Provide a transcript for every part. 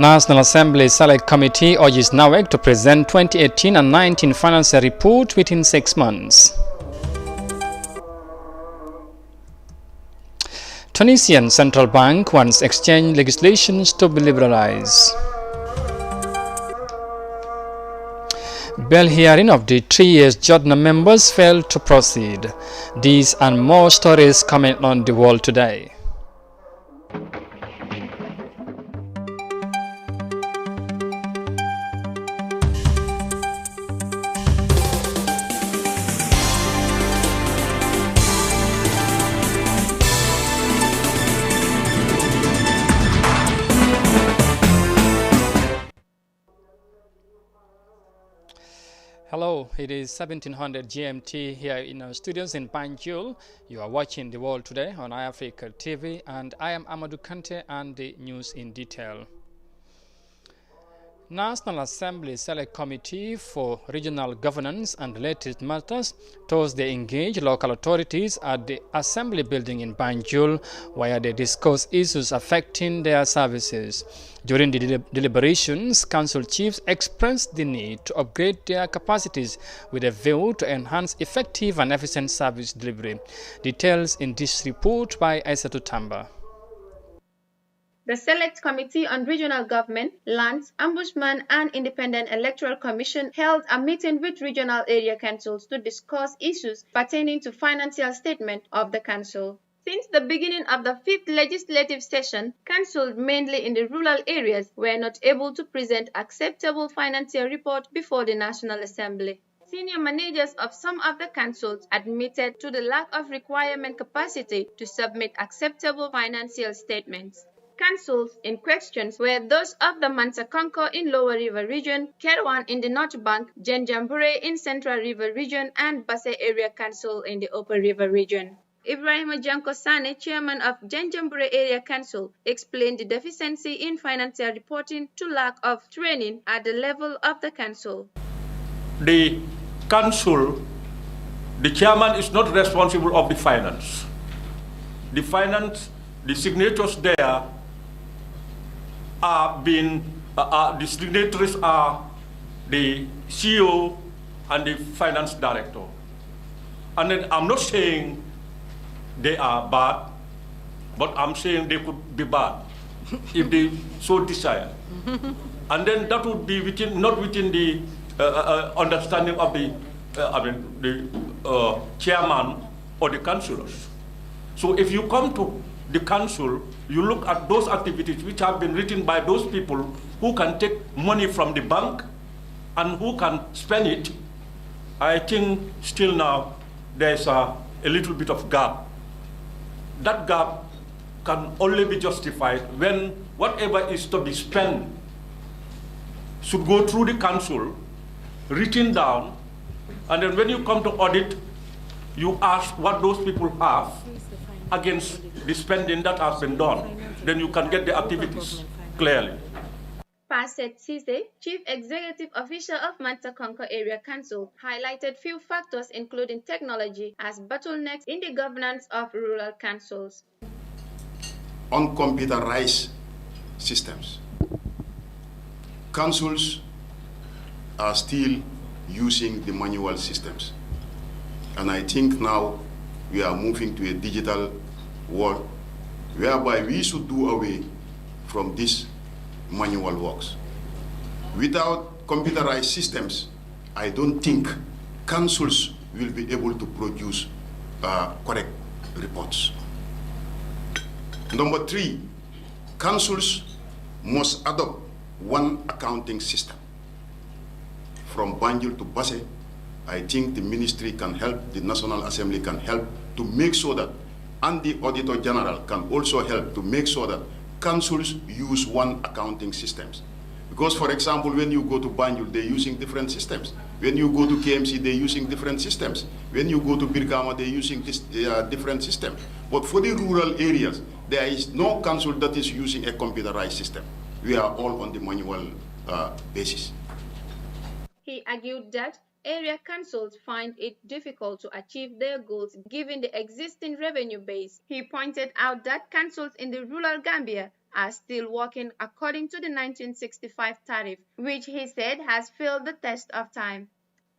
National Assembly Select Committee urges NAWEC to present 2018 and 19 financial report within 6 months. Tunisian Central Bank wants exchange legislations to be liberalized. Bail hearing of the 3 years Jodna members failed to proceed. These and more stories coming on The World Today. Hello, it is 1700 GMT here in our studios in Banjul. You are watching The World Today on iAfrica TV, and I am Amadou Kante, and the news in detail. National Assembly Select Committee for Regional Governance and Related Matters Thursday engaged local authorities at the Assembly building in Banjul, where they discussed issues affecting their services. During the deliberations, council chiefs expressed the need to upgrade their capacities with a view to enhance effective and efficient service delivery. Details in this report by Aissatou Tamba. The Select Committee on Regional Government, Lands, Ombudsman and Independent Electoral Commission held a meeting with regional area councils to discuss issues pertaining to financial statement of the council. Since the beginning of the 5th legislative session, councils mainly in the rural areas were not able to present acceptable financial report before the National Assembly. Senior managers of some of the councils admitted to the lack of requirement capacity to submit acceptable financial statements. Councils in question were those of the Mansa Konko in Lower River Region, Kerwan in the North Bank, Janjanbureh in Central River Region, and Basse Area Council in the Upper River Region. Ibrahima Janko Sane, chairman of Janjanbureh Area Council, explained the deficiency in financial reporting to lack of training at the level of the council. The council, the chairman is not responsible of the finance. The signatures there the signatories are the CEO and the finance director. And then I'm not saying they are bad, but I'm saying they could be bad if they so desire. And then that would be not within the understanding of the chairman or the councillors. So if you come to the council, you look at those activities which have been written by those people who can take money from the bank and who can spend it. I think still now there's a little bit of gap. That gap can only be justified when whatever is to be spent should go through the council, written down, and then when you come to audit, you ask what those people have against the spending that has been done. Then you can get the activities clearly. Paset Sise, Chief Executive Officer of Mansa Konko Area Council, highlighted few factors including technology as bottlenecks in the governance of rural councils. On computerized systems, councils are still using the manual systems. And I think now we are moving to a digital world whereby we should do away from this manual works. Without computerized systems, I don't think councils will be able to produce correct reports. Number 3, councils must adopt one accounting system. From Banjul to Basse, I think the ministry can help, the National Assembly can help to make sure that, and the Auditor General can also help to make sure that councils use one accounting systems. Because, for example, when you go to Banjul, they're using different systems. When you go to KMC, they're using different systems. When you go to Birkama, they're using this different system. But for the rural areas, there is no council that is using a computerized system. We are all on the manual basis. He argued that area councils find it difficult to achieve their goals given the existing revenue base. He pointed out that councils in the rural Gambia are still working according to the 1965 tariff, which he said has failed the test of time.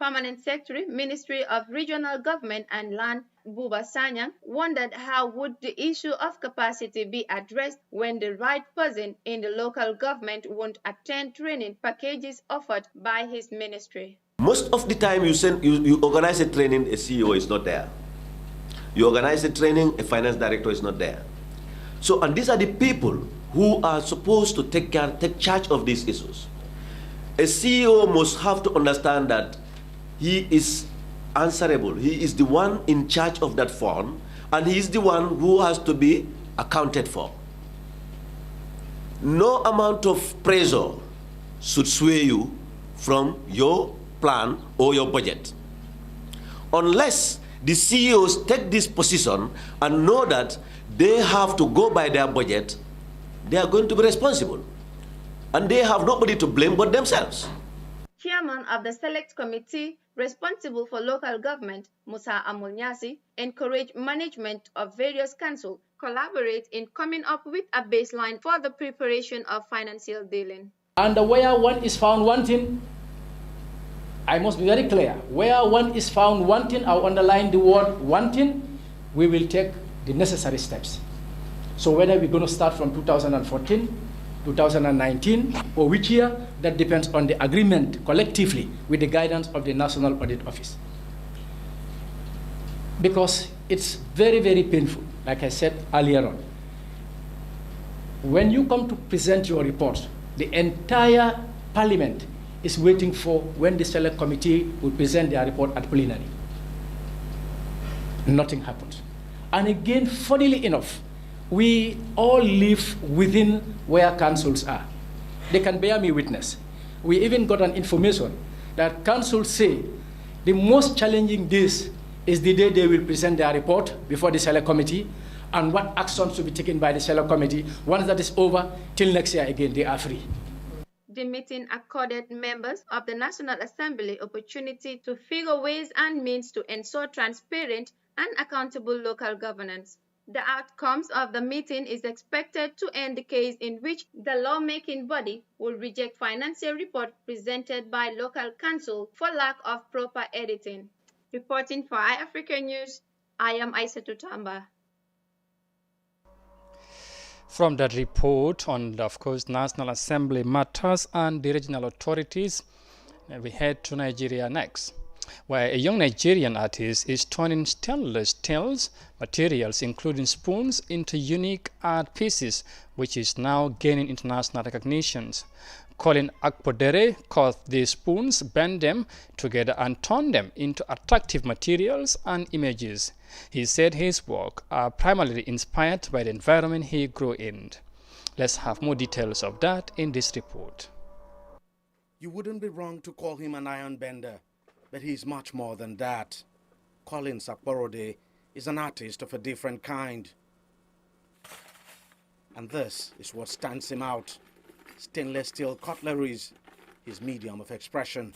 Permanent Secretary, Ministry of Regional Government and Land, Buba Sanyang, wondered how would the issue of capacity be addressed when the right person in the local government won't attend training packages offered by his ministry. Most of the time you organize a training, a CEO is not there. You organize a training, a finance director is not there. So, and these are the people who are supposed to take charge of these issues. A CEO must have to understand that he is answerable. He is the one in charge of that fund, and he is the one who has to be accounted for. No amount of pressure should sway you from your plan or your budget. Unless the CEOs take this position and know that they have to go by their budget, they are going to be responsible. And they have nobody to blame but themselves. Chairman of the Select Committee responsible for local government, Musa Amunyasi, encouraged management of various councils collaborate in coming up with a baseline for the preparation of financial dealing. And where one is found wanting, I must be very clear, where one is found wanting, I'll underline the word wanting, we will take the necessary steps. So whether we're going to start from 2014, 2019, or which year, that depends on the agreement collectively with the guidance of the National Audit Office. Because it's very, very painful, like I said earlier on. When you come to present your report, the entire Parliament is waiting for when the Select Committee will present their report at plenary. Nothing happens. And again, funnily enough, we all live within where councils are. They can bear me witness. We even got an information that councils say the most challenging days is the day they will present their report before the Select Committee and what actions should be taken by the Select Committee. Once that is over, till next year again, they are free. The meeting accorded members of the National Assembly opportunity to figure ways and means to ensure transparent and accountable local governance. The outcomes of the meeting is expected to end the case in which the lawmaking body will reject financial report presented by local council for lack of proper editing. Reporting for iAfrica News, I am Aissatou Tamba. From that report on, of course, National Assembly matters and the regional authorities, we head to Nigeria next, where a young Nigerian artist is turning stainless steel materials, including spoons, into unique art pieces, which is now gaining international recognitions. Colin Akpodere cut these spoons, bend them together and turn them into attractive materials and images. He said his work are primarily inspired by the environment he grew in. Let's have more details of that in this report. You wouldn't be wrong to call him an iron bender, but he's much more than that. Colin Akpodere is an artist of a different kind. And this is what stands him out. Stainless steel cutleries, his medium of expression.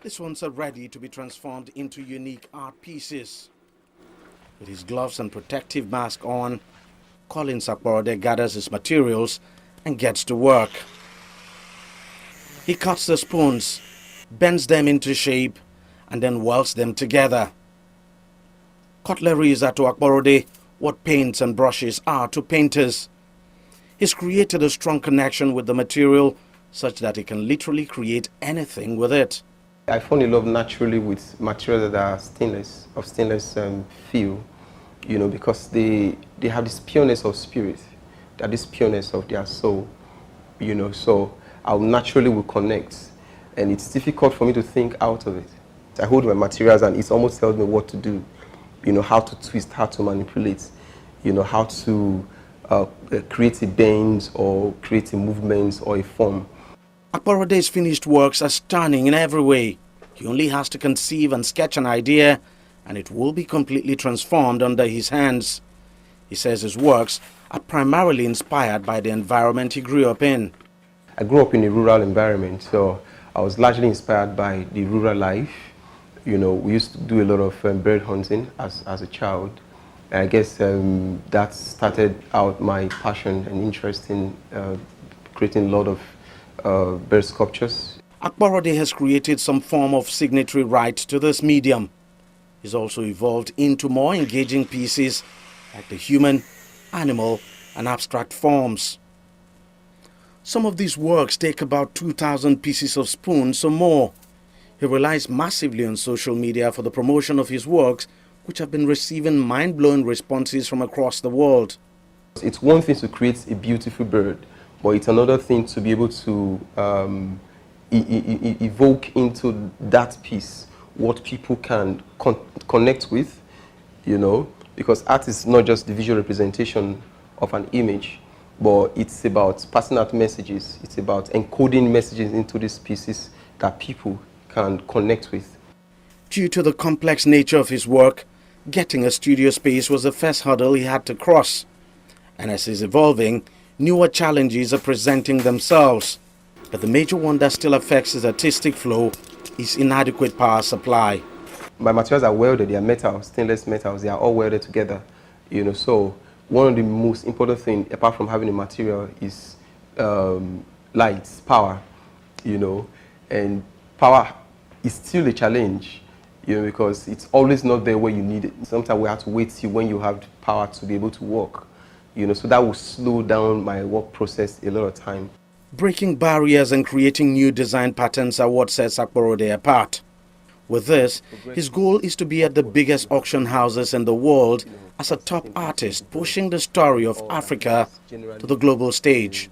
These ones are ready to be transformed into unique art pieces. With his gloves and protective mask on, Colin Akpodere gathers his materials and gets to work. He cuts the spoons, bends them into shape, and then welds them together. Cutleries are to Akpodere what paints and brushes are to painters. He's created a strong connection with the material such that he can literally create anything with it. I fall in love naturally with materials that are stainless feel, because they have this pureness of spirit, that this pureness of their soul, so I naturally will connect, and it's difficult for me to think out of it. I hold my materials and it almost tells me what to do, how to twist, how to manipulate, how to create a bend or create a movement or a form. Akpodere's finished works are stunning in every way. He only has to conceive and sketch an idea, and it will be completely transformed under his hands. He says his works are primarily inspired by the environment he grew up in. I grew up in a rural environment, so I was largely inspired by the rural life. We used to do a lot of bird hunting as a child. I guess that started out my passion and interest in creating a lot of bird sculptures. Akbarode has created some form of signatory right to this medium. He's also evolved into more engaging pieces like the human, animal, and abstract forms. Some of these works take about 2,000 pieces of spoons or more. He relies massively on social media for the promotion of his works, which have been receiving mind-blowing responses from across the world. It's one thing to create a beautiful bird, but it's another thing to be able to evoke into that piece what people can connect with, you know, because art is not just the visual representation of an image, but it's about passing out messages. It's about encoding messages into these pieces that people can connect with. Due to the complex nature of his work, getting a studio space was the first hurdle he had to cross. And as he's evolving, newer challenges are presenting themselves. But the major one that still affects his artistic flow is inadequate power supply. My materials are welded, they are metal, stainless metals, they are all welded together, you know, so one of the most important things, apart from having a material, is lights, power, you know, and power is still a challenge, you know, because it's always not there where you need it. Sometimes we have to wait till when you have the power to be able to work, you know, so that will slow down my work process a lot of time. Breaking barriers and creating new design patterns are what sets Akbarode apart. With this, his goal is to be at the biggest auction houses in the world as a top artist, pushing the story of Africa to the global stage.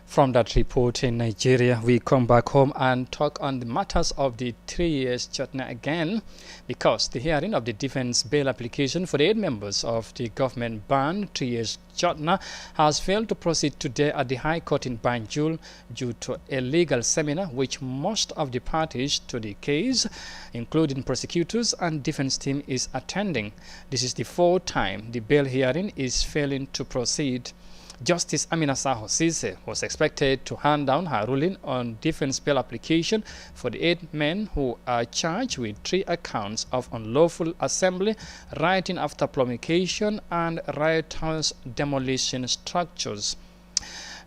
From that report in Nigeria, we come back home and talk on the matters of the 3 years Chutna again, because the hearing of the defense bail application for the 8 members of the government banned 3 years Chutna has failed to proceed today at the High Court in Banjul due to a legal seminar which most of the parties to the case, including prosecutors and defense team, is attending. This is the 4th time the bail hearing is failing to proceed. Justice Amina Saho Sise was expected to hand down her ruling on defense bail application for the 8 men who are charged with 3 accounts of unlawful assembly, rioting after promulgation, and riotous demolition structures.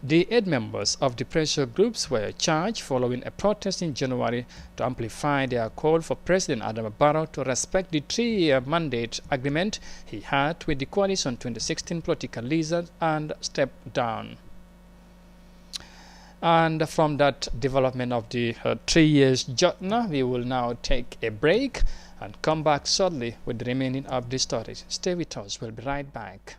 The 8 members of the pressure groups were charged following a protest in January to amplify their call for President Adama Barrow to respect the 3-year mandate agreement he had with the coalition 2016 political leaders and step down. And from that development of the 3 years Jotna, we will now take a break and come back shortly with the remaining of the stories. Stay with us, we'll be right back.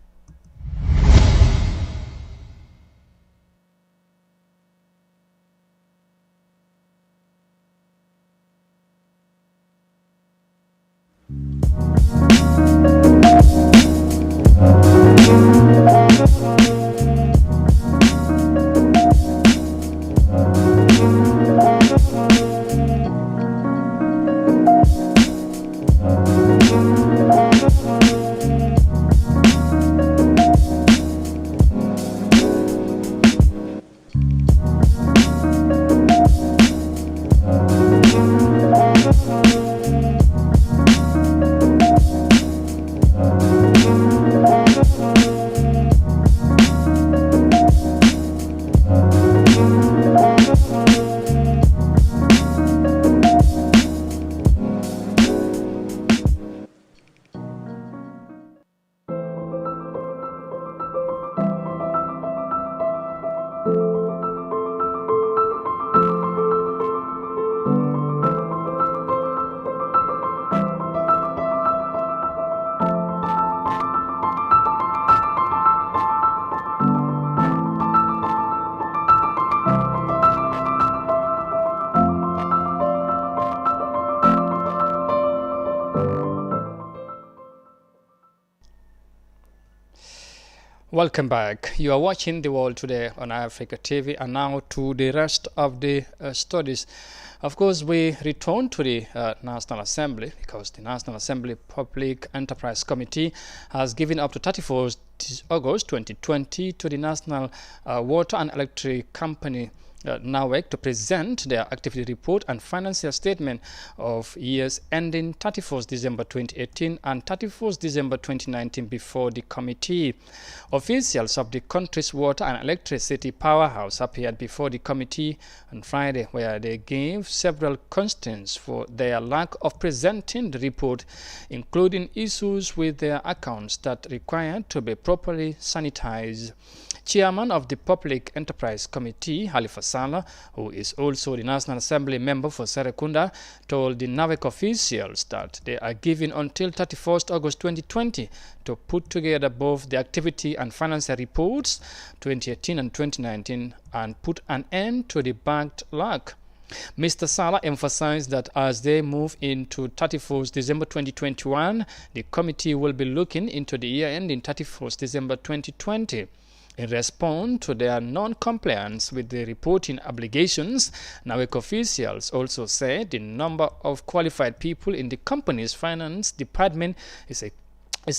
Welcome back. You are watching The World Today on Africa TV, and now to the rest of the studies. Of course, we return to the National Assembly because the National Assembly Public Enterprise Committee has given up to 31st August 2020 to the National Water and Electric Company NAWEC to present their activity report and financial statement of years ending 31st December 2018 and 31st December 2019 before the committee. Officials of the country's water and electricity powerhouse appeared before the committee on Friday, where they gave several constraints for their lack of presenting the report, including issues with their accounts that required to be properly sanitized. Chairman of the Public Enterprise Committee, Halifa Saleh, who is also the National Assembly member for Serekunda, told the NAWEC officials that they are given until 31st August 2020 to put together both the activity and financial reports 2018 and 2019 and put an end to the backlog. Mr. Saleh emphasized that as they move into 31st December 2021, the committee will be looking into the year ending 31st December 2020. In response to their non-compliance with the reporting obligations, NAWEC officials also said the number of qualified people in the company's finance department is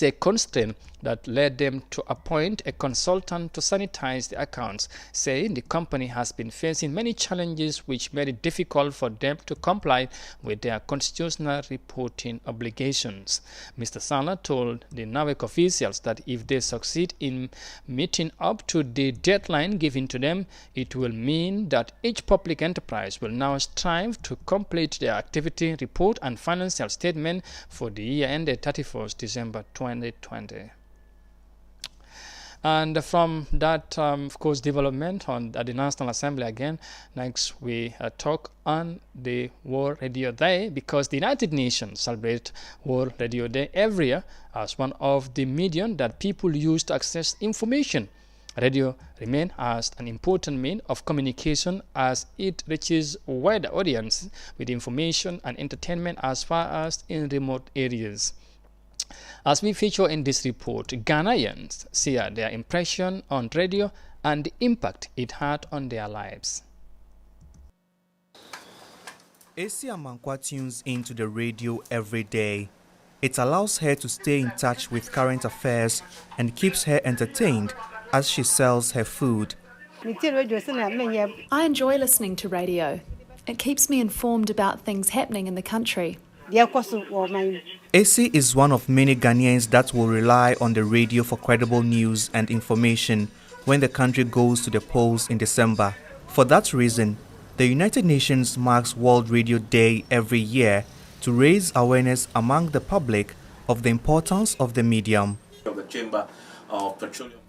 a constraint that led them to appoint a consultant to sanitize the accounts, saying the company has been facing many challenges which made it difficult for them to comply with their constitutional reporting obligations. Mr. Saleh told the NAWEC officials that if they succeed in meeting up to the deadline given to them, it will mean that each public enterprise will now strive to complete their activity report and financial statement for the year ended 31st December 2020. And from that, of course, development at the National Assembly again, next we talk on the World Radio Day, because the United Nations celebrate World Radio Day every year as one of the medium that people use to access information. Radio remains as an important means of communication as it reaches a wider audience with information and entertainment as far as in remote areas. As we feature in this report, Ghanaians share their impression on radio and the impact it had on their lives. Esi Amankwa tunes into the radio every day. It allows her to stay in touch with current affairs and keeps her entertained as she sells her food. I enjoy listening to radio. It keeps me informed about things happening in the country. Esi is one of many Ghanaians that will rely on the radio for credible news and information when the country goes to the polls in December. For that reason, the United Nations marks World Radio Day every year to raise awareness among the public of the importance of the medium.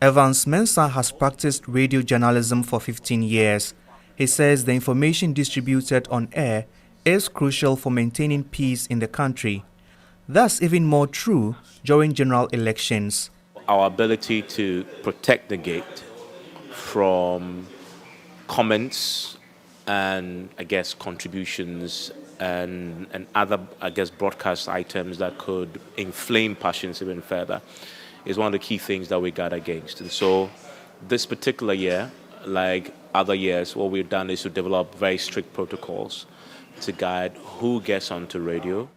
Evans Mensah has practiced radio journalism for 15 years. He says the information distributed on air is crucial for maintaining peace in the country. That's even more true during general elections. Our ability to protect the gate from comments and, contributions and other, broadcast items that could inflame passions even further is one of the key things that we guard against. And so this particular year, like other years, what we've done is to develop very strict protocols to guide who gets onto radio.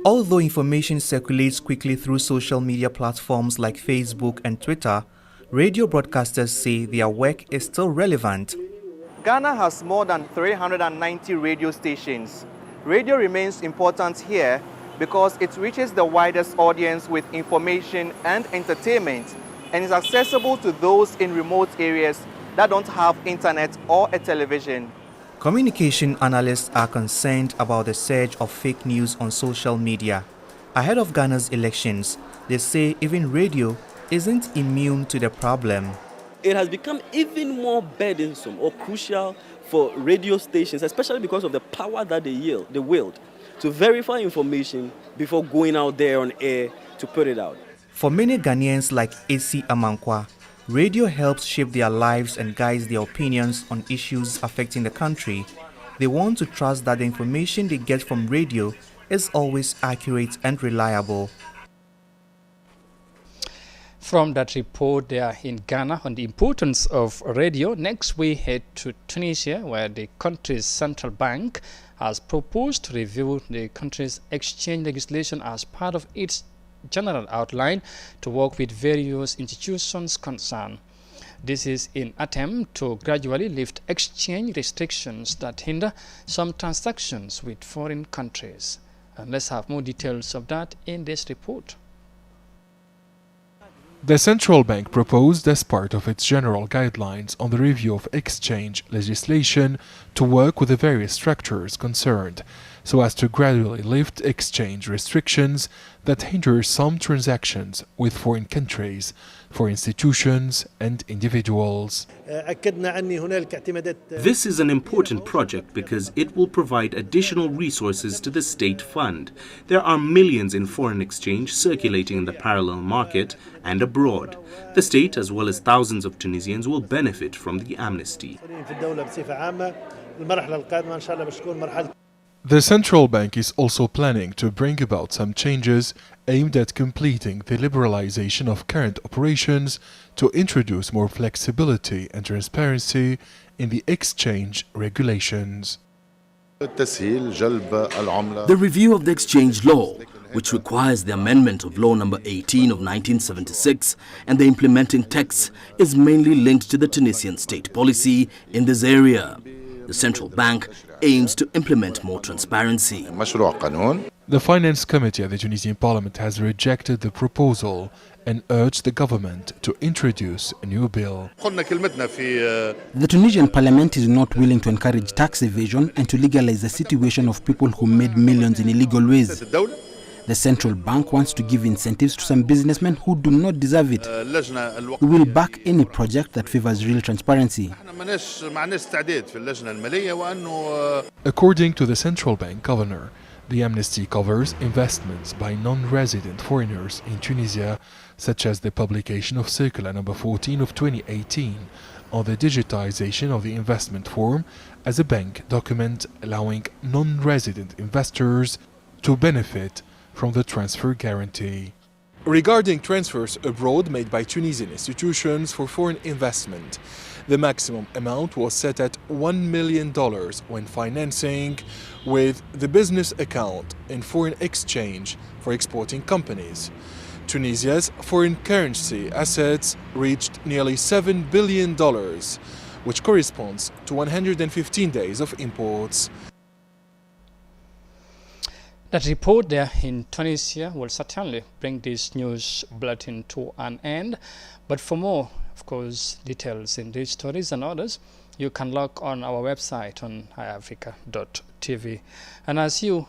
Although information circulates quickly through social media platforms like Facebook and Twitter, radio broadcasters say their work is still relevant. Ghana has more than 390 radio stations. Radio remains important here because it reaches the widest audience with information and entertainment and is accessible to those in remote areas that don't have internet or a television. Communication analysts are concerned about the surge of fake news on social media. Ahead of Ghana's elections, they say even radio isn't immune to the problem. It has become even more burdensome or crucial for radio stations, especially because of the power that they wield to verify information before going out there on air to put it out. For many Ghanaians like Esi Amankwa, radio helps shape their lives and guides their opinions on issues affecting the country. They want to trust that the information they get from radio is always accurate and reliable. From that report there in Ghana on the importance of radio, next we head to Tunisia, where the country's central bank has proposed to review the country's exchange legislation as part of its general outline to work with various institutions concerned. This is in attempt to gradually lift exchange restrictions that hinder some transactions with foreign countries. And let's have more details of that in this report. The central bank proposed, as part of its general guidelines on the review of exchange legislation, to work with the various structures concerned so as to gradually lift exchange restrictions that hinder some transactions with foreign countries for institutions and individuals. This is an important project because it will provide additional resources to the state fund. There are millions in foreign exchange circulating in the parallel market and abroad. The state, as well as thousands of Tunisians, will benefit from the amnesty. The central bank is also planning to bring about some changes aimed at completing the liberalization of current operations to introduce more flexibility and transparency in the exchange regulations. The review of the exchange law, which requires the amendment of Law Number 18 of 1976 and the implementing texts, is mainly linked to the Tunisian state policy in this area. The central bank aims to implement more transparency. The Finance Committee at the Tunisian Parliament has rejected the proposal and urged the government to introduce a new bill. The Tunisian Parliament is not willing to encourage tax evasion and to legalize the situation of people who made millions in illegal ways. The central bank wants to give incentives to some businessmen who do not deserve it. We will back any project that favors real transparency. According to the central bank governor, the amnesty covers investments by non-resident foreigners in Tunisia, such as the publication of Circular Number 14 of 2018 on the digitization of the investment form as a bank document allowing non-resident investors to benefit from the transfer guarantee. Regarding transfers abroad made by Tunisian institutions for foreign investment, the maximum amount was set at $1 million when financing with the business account in foreign exchange for exporting companies. Tunisia's foreign currency assets reached nearly $7 billion, which corresponds to 115 days of imports. That report there in Tunisia will certainly bring this news bulletin to an end. But for more, of course, details in these stories and others, you can log on our website on iafrica.tv. And as you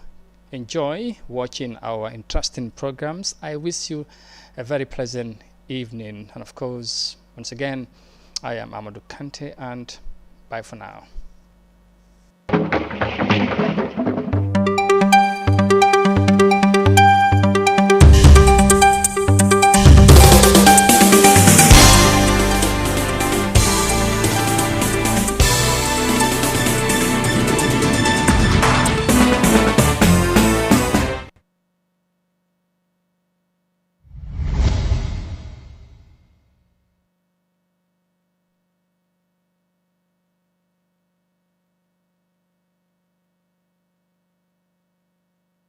enjoy watching our interesting programs, I wish you a very pleasant evening. And of course, once again, I am Amadou Kante, and bye for now.